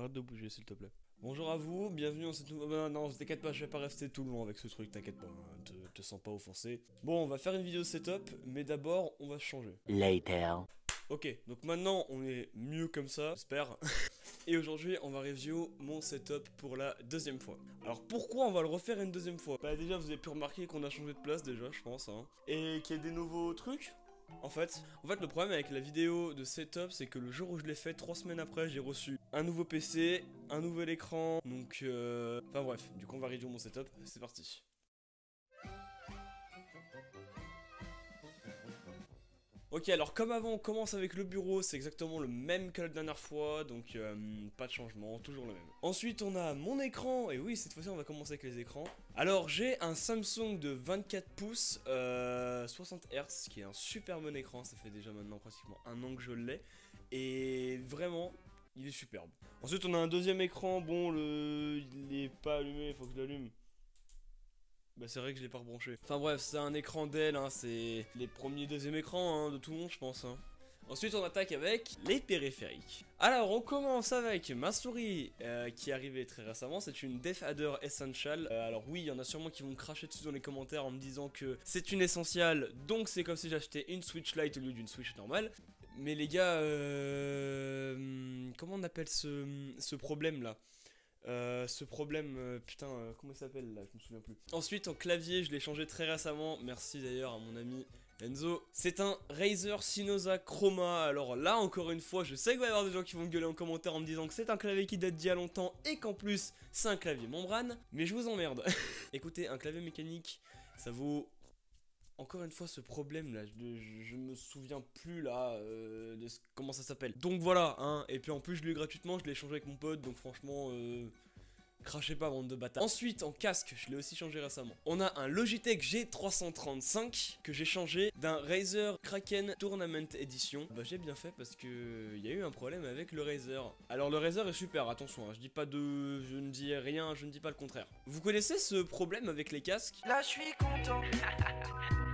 Arrête de bouger s'il te plaît. Bonjour à vous, bienvenue dans cette nouvelle... non, t'inquiète pas, je vais pas rester tout le long avec ce truc, t'inquiète pas, hein, te sens pas offensé. Bon, on va faire une vidéo setup, mais d'abord, on va changer. Later. Ok, donc maintenant, on est mieux comme ça, j'espère. Et aujourd'hui, on va review mon setup pour la deuxième fois. Alors pourquoi on va le refaire une deuxième fois? Bah déjà, vous avez pu remarquer qu'on a changé de place déjà, je pense, hein. Et qu'il y a des nouveaux trucs. En fait, le problème avec la vidéo de setup, c'est que le jour où je l'ai fait, 3 semaines après, j'ai reçu un nouveau PC, un nouvel écran, donc enfin bref, du coup on va review mon setup, c'est parti. Ok, alors comme avant, on commence avec le bureau, c'est exactement le même que la dernière fois, donc pas de changement, toujours le même. Ensuite, on a mon écran, et oui, cette fois-ci, on va commencer avec les écrans. Alors, j'ai un Samsung de 24 pouces, 60 Hz, qui est un super bon écran, ça fait déjà maintenant pratiquement un an que je l'ai, et vraiment, il est superbe. Ensuite, on a un deuxième écran, bon, il est pas allumé, il faut que je l'allume. Bah c'est vrai que je l'ai pas rebranché. Enfin bref, c'est un écran Dell, hein, c'est les premiers deuxième écrans hein, de tout le monde je pense. Hein. Ensuite on attaque avec les périphériques. Alors on commence avec ma souris qui est arrivée très récemment, c'est une DeathAdder Essential. Alors oui, il y en a sûrement qui vont me cracher dessus dans les commentaires en me disant que c'est une essentielle, donc c'est comme si j'achetais une Switch Lite au lieu d'une Switch normale. Mais les gars, comment on appelle ce problème là? Ce problème, putain, comment il s'appelle là, je me souviens plus. Ensuite, en clavier, je l'ai changé très récemment. Merci d'ailleurs à mon ami Enzo. C'est un Razer Synosa Chroma. Alors là, encore une fois, je sais qu'il va y avoir des gens qui vont me gueuler en commentaire en me disant que c'est un clavier qui date d'il y a longtemps et qu'en plus, c'est un clavier membrane. Mais je vous emmerde. Écoutez, un clavier mécanique, ça vaut. Encore une fois ce problème là, je me souviens plus là de comment ça s'appelle. Donc voilà, hein, et puis en plus je l'ai eu gratuitement, je l'ai échangé avec mon pote, donc franchement, crachez pas bande de bâtards. Ensuite en casque, je l'ai aussi changé récemment. On a un Logitech G335 que j'ai changé d'un Razer Kraken Tournament Edition. Bah j'ai bien fait parce que il y a eu un problème avec le Razer. Alors le Razer est super, attention, hein, je ne dis rien, je ne dis pas le contraire. Vous connaissez ce problème avec les casques? Là je suis content.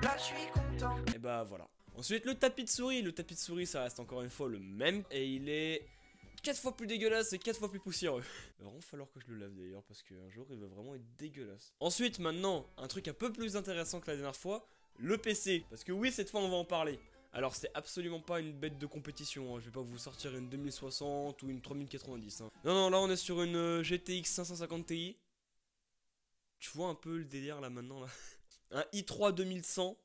Là je suis content. Et bah voilà. Ensuite le tapis de souris ça reste encore une fois le même. Et il est 4 fois plus dégueulasse et 4 fois plus poussiéreux. Il va vraiment falloir que je le lave d'ailleurs parce qu'un jour il va vraiment être dégueulasse. Ensuite maintenant, un truc un peu plus intéressant que la dernière fois, le PC. Parce que oui, cette fois on va en parler. Alors c'est absolument pas une bête de compétition, hein. Je vais pas vous sortir une 2060 ou une 3090 hein. Non, là on est sur une GTX 550 Ti. Tu vois un peu le délire là maintenant là. Un i3 2100.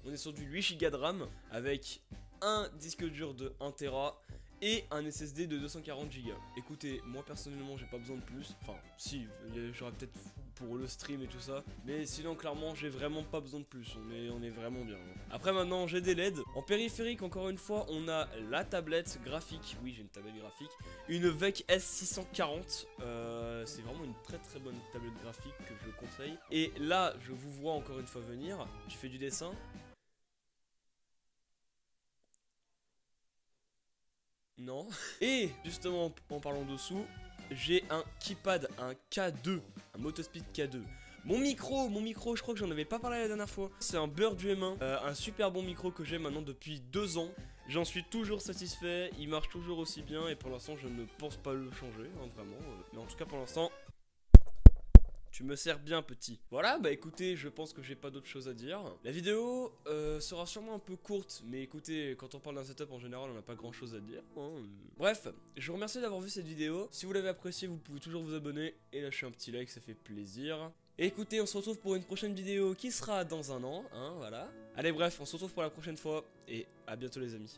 On est sur du 8 Go de RAM avec un disque dur de 1 Tera et un SSD de 240 Go. Écoutez, moi personnellement j'ai pas besoin de plus. Enfin si, j'aurais peut-être pour le stream et tout ça. Mais sinon clairement j'ai vraiment pas besoin de plus. On est vraiment bien. Après maintenant j'ai des LED. En périphérique encore une fois on a la tablette graphique. Oui j'ai une tablette graphique. Une VEC S640. C'est vraiment une très bonne tablette graphique que je conseille. Et là je vous vois encore une fois venir. Tu fais du dessin. Non. Et justement, en parlant dessous, j'ai un keypad, un K2, un Motospeed K2. Mon micro, je crois que j'en avais pas parlé la dernière fois. C'est un Beurre du M1, un super bon micro que j'ai maintenant depuis 2 ans. J'en suis toujours satisfait, il marche toujours aussi bien et pour l'instant je ne pense pas le changer, hein, vraiment. Mais en tout cas pour l'instant, tu me sers bien petit. Voilà, bah écoutez, je pense que j'ai pas d'autre chose à dire. La vidéo sera sûrement un peu courte, mais écoutez, quand on parle d'un setup en général, on n'a pas grand chose à dire. Hein. Bref, je vous remercie d'avoir vu cette vidéo. Si vous l'avez appréciée, vous pouvez toujours vous abonner et lâcher un petit like, ça fait plaisir. Et écoutez, on se retrouve pour une prochaine vidéo qui sera dans un an, hein, voilà. Allez bref, on se retrouve pour la prochaine fois, et à bientôt les amis.